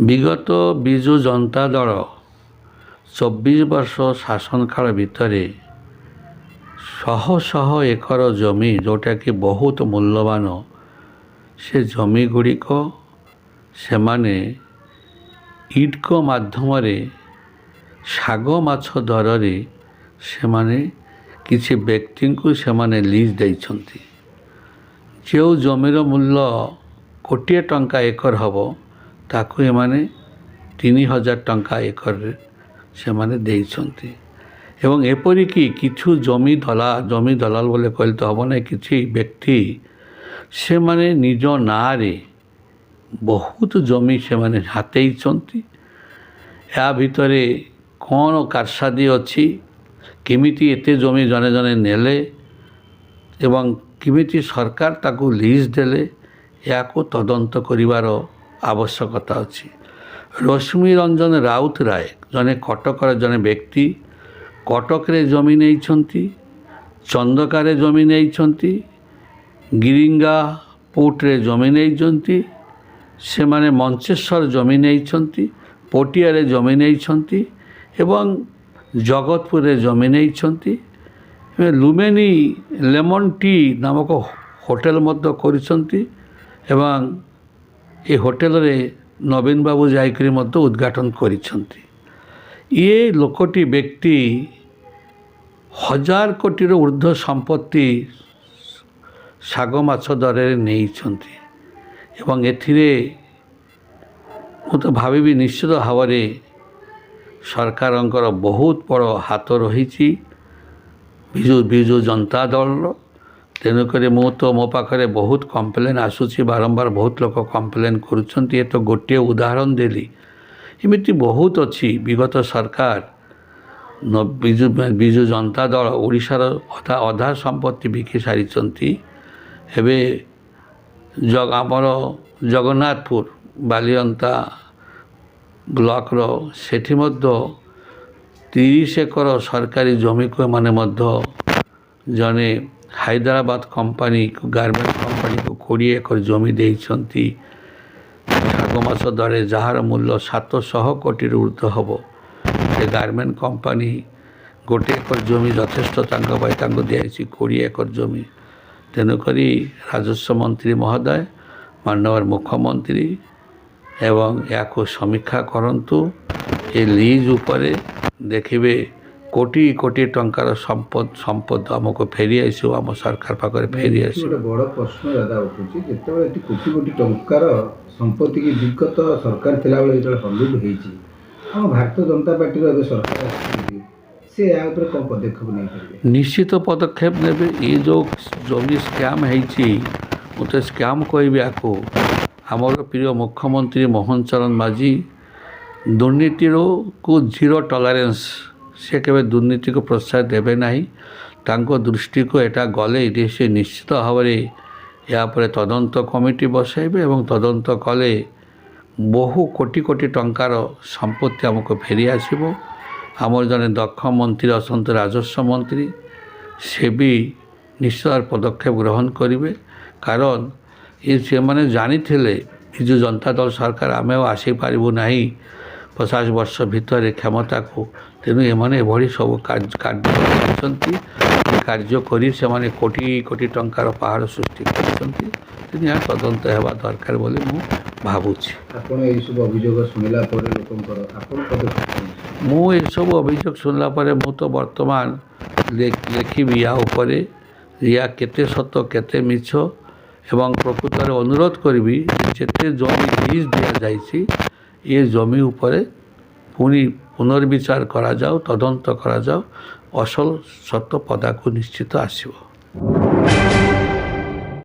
ବିଗତ ବିଜୁ ଜନତା ଦଳ 24 ବର୍ଷ ଶାସନ କାଳ ଭିତରେ ଶହ ଶହ ଏକର ଜମି ଯେଉଁଟାକି ବହୁତ ମୂଲ୍ୟବାନ ସେ ଜମି ଗୁଡ଼ିକ ସେମାନେ ଇଡ୍କୋ ମାଧ୍ୟମରେ ଶାଗ ମାଛ ଦରରେ ସେମାନେ କିଛି ବ୍ୟକ୍ତିଙ୍କୁ ସେମାନେ ଲିଜ୍ ଦେଇଛନ୍ତି। ଯେଉଁ ଜମିର ମୂଲ୍ୟ କୋଟିଏ ଟଙ୍କା ଏକର ହେବ ତାକୁ ଏମାନେ 3000 ଟଙ୍କା ଏକରରେ ସେମାନେ ଦେଇଛନ୍ତି। ଏବଂ ଏପରିକି କିଛି ଜମି ଦଲାଲ ବୋଲି କହିଲେ ତ ହେବ ନାହିଁ, କିଛି ବ୍ୟକ୍ତି ସେମାନେ ନିଜ ନାଁରେ ବହୁତ ଜମି ସେମାନେ ହାତେଇଛନ୍ତି। ଏହା ଭିତରେ କ'ଣ କାରସାଦି ଅଛି, କେମିତି ଏତେ ଜମି ଜଣେ ଜଣେ ନେଲେ ଏବଂ କେମିତି ସରକାର ତାକୁ ଲିଜ୍ ଦେଲେ, ଏହାକୁ ତଦନ୍ତ କରିବାର ଆବଶ୍ୟକତା ଅଛି। ରଶ୍ମି ରଞ୍ଜନ ରାଉତରାୟ ଜଣେ କଟକର ଜଣେ ବ୍ୟକ୍ତି, କଟକରେ ଜମି ନେଇଛନ୍ତି, ଚନ୍ଦକାରେ ଜମି ନେଇଛନ୍ତି, ଗିରିଙ୍ଗା ପୋର୍ଟରେ ଜମି ନେଇଛନ୍ତି, ସେମାନେ ମଞ୍ଚେଶ୍ୱର ଜମି ନେଇଛନ୍ତି, ପଟିଆରେ ଜମି ନେଇଛନ୍ତି ଏବଂ ଜଗତପୁରରେ ଜମି ନେଇଛନ୍ତି। ଲୁମ୍ବିନୀ ଲେମନ୍ ଟି ନାମକ ହୋଟେଲ ମଧ୍ୟ କରିଛନ୍ତି ଏବଂ ଏ ହୋଟେଲରେ ନବୀନ ବାବୁ ଯାଇକରି ମଧ୍ୟ ଉଦ୍ଘାଟନ କରିଛନ୍ତି। ଇଏ ଲୋକଟି ବ୍ୟକ୍ତି 1000 କୋଟିର ଉର୍ଦ୍ଧ୍ୱ ସମ୍ପତ୍ତି ଶାଗ ମାଛ ଦରରେ ନେଇଛନ୍ତି ଏବଂ ଏଥିରେ ମୁଁ ତ ଭାବିବି ନିଶ୍ଚିତ ଭାବରେ ସରକାରଙ୍କର ବହୁତ ବଡ଼ ହାତ ରହିଛି ବିଜୁ ଜନତା ଦଳର। ତେଣୁକରି ମୋ ପାଖରେ ବହୁତ କମ୍ପ୍ଲେନ୍ ଆସୁଛି, ବାରମ୍ବାର ବହୁତ ଲୋକ କମ୍ପ୍ଲେନ୍ କରୁଛନ୍ତି। ଏ ତ ଗୋଟିଏ ଉଦାହରଣ ଦେଲି, ଏମିତି ବହୁତ ଅଛି। ବିଗତ ସରକାର ବିଜୁ ଜନତା ଦଳ ଓଡ଼ିଶାର ଅଧା ସମ୍ପତ୍ତି ବିକି ସାରିଛନ୍ତି। ଏବେ ଆମର ଜଗନ୍ନାଥପୁର ବାଲିଅନ୍ତା ବ୍ଲକର ସେଠି ମଧ୍ୟ 30 ଏକର ସରକାରୀ ଜମିକୁ ଏମାନେ ମଧ୍ୟ ଜଣେ ହାଇଦ୍ରାବାଦ କମ୍ପାନୀକୁ, ଗାର୍ମେଣ୍ଟ କମ୍ପାନୀକୁ 20 ଏକର ଜମି ଦେଇଛନ୍ତି ଶାଗ ମାଛ ଦରରେ, ଯାହାର ମୂଲ୍ୟ 700 କୋଟିରୁ ଉର୍ଦ୍ଧ୍ୱ ହେବ। ସେ ଗାର୍ମେଣ୍ଟ କମ୍ପାନୀ 1 ଏକର ଜମି ଯଥେଷ୍ଟ ତାଙ୍କ ପାଇଁ, ତାଙ୍କୁ ଦିଆଯାଇଛି 20 ଏକର ଜମି। ତେଣୁକରି ରାଜସ୍ୱ ମନ୍ତ୍ରୀ ମହୋଦୟ, ମାନ୍ୟବର ମୁଖ୍ୟମନ୍ତ୍ରୀ ଏବଂ ଏହାକୁ ସମୀକ୍ଷା କରନ୍ତୁ। ଏ ଲିଜ୍ ଉପରେ ଦେଖିବେ କୋଟି କୋଟି ଟଙ୍କାର ସମ୍ପଦ ଆମକୁ ଫେରି ଆସିବ, ଆମ ସରକାର ପାଖରେ ଫେରି ଆସିବ। ଗୋଟେ ବଡ଼ ପ୍ରଶ୍ନ ଦାଦା ଉଠୁଛି, ଯେତେବେଳେ ଏଠି କୋଟି କୋଟି ଟଙ୍କାର ସମ୍ପତ୍ତି କି ବିଗତ ସରକାର ଥିଲାବେଳେ ଯେତେବେଳେ ହଲୁଟ ହେଇଛି, ଆମ ଭାରତୀୟ ଜନତା ପାର୍ଟିର ଏବେ ସରକାର ଆସିଛନ୍ତି, ସେ ଏହା ଉପରେ କ'ଣ ପଦକ୍ଷେପ ନେଇପାରିବେ? ନିଶ୍ଚିତ ପଦକ୍ଷେପ ନେବେ। ଏ ଯେଉଁ ଜମି ସ୍କାମ୍ ହେଇଛି, ମୁଁ ତ ସ୍କାମ୍ କହିବି ଆକୁ। ଆମର ପ୍ରିୟ ମୁଖ୍ୟମନ୍ତ୍ରୀ ମୋହନ ଚରଣ ମାଝୀ ଦୁର୍ନୀତିକୁ ଜିରୋ ଟଲାରେନ୍ସ, ସେ କେବେ ଦୁର୍ନୀତିକୁ ପ୍ରୋତ୍ସାହନ ଦେବେ ନାହିଁ। ତାଙ୍କ ଦୃଷ୍ଟିକୁ ଏଟା ଗଲେ ସେ ନିଶ୍ଚିତ ଭାବରେ ଏହା ଉପରେ ତଦନ୍ତ କମିଟି ବସାଇବେ ଏବଂ ତଦନ୍ତ କଲେ ବହୁ କୋଟି କୋଟି ଟଙ୍କାର ସମ୍ପତ୍ତି ଆମକୁ ଫେରି ଆସିବ। ଆମର ଜଣେ ଦକ୍ଷ ମନ୍ତ୍ରୀ ଅଛନ୍ତି ରାଜସ୍ୱ ମନ୍ତ୍ରୀ, ସେ ବି ନିଶ୍ଚିତ ପଦକ୍ଷେପ ଗ୍ରହଣ କରିବେ। କାରଣ ସେମାନେ ଜାଣିଥିଲେ ବିଜୁ ଜନତା ଦଳ ସରକାର ଆମେ ଆଉ ଆସିପାରିବୁ ନାହିଁ 50 ବର୍ଷ ଭିତରେ କ୍ଷମତାକୁ, ତେଣୁ ଏମାନେ ଏଭଳି ସବୁ କାର୍ଯ୍ୟ କରିଛନ୍ତି। କାର୍ଯ୍ୟ କରି ସେମାନେ କୋଟି କୋଟି ଟଙ୍କାର ପାହାଡ଼ ସୃଷ୍ଟି କରିଛନ୍ତି। ତେଣୁ ଏହା ତଦନ୍ତ ହେବା ଦରକାର ବୋଲି ମୁଁ ଭାବୁଛି। ଆପଣ ଏହିସବୁ ଅଭିଯୋଗ ଶୁଣିଲା ପରେ ଲୋକଙ୍କର ଆପଣ ପଦକ୍ଷେପ? ମୁଁ ଏସବୁ ଅଭିଯୋଗ ଶୁଣିଲା ପରେ ମୁଁ ତ ବର୍ତ୍ତମାନ ଲେଖିବି ୟା ଉପରେ, ୟା କେତେ ସତ କେତେ ମିଛ, ଏବଂ ପ୍ରକୃତରେ ଅନୁରୋଧ କରିବି ଯେତେ ଜମି ଲିଜ୍ ଦିଆଯାଇଛି ଏ ଜମି ଉପରେ ପୁନର୍ବିଚାର କରାଯାଉ, ତଦନ୍ତ କରାଯାଉ, ଅସଲ ସତ ପଦାକୁ ନିଶ୍ଚିତ ଆସିବ।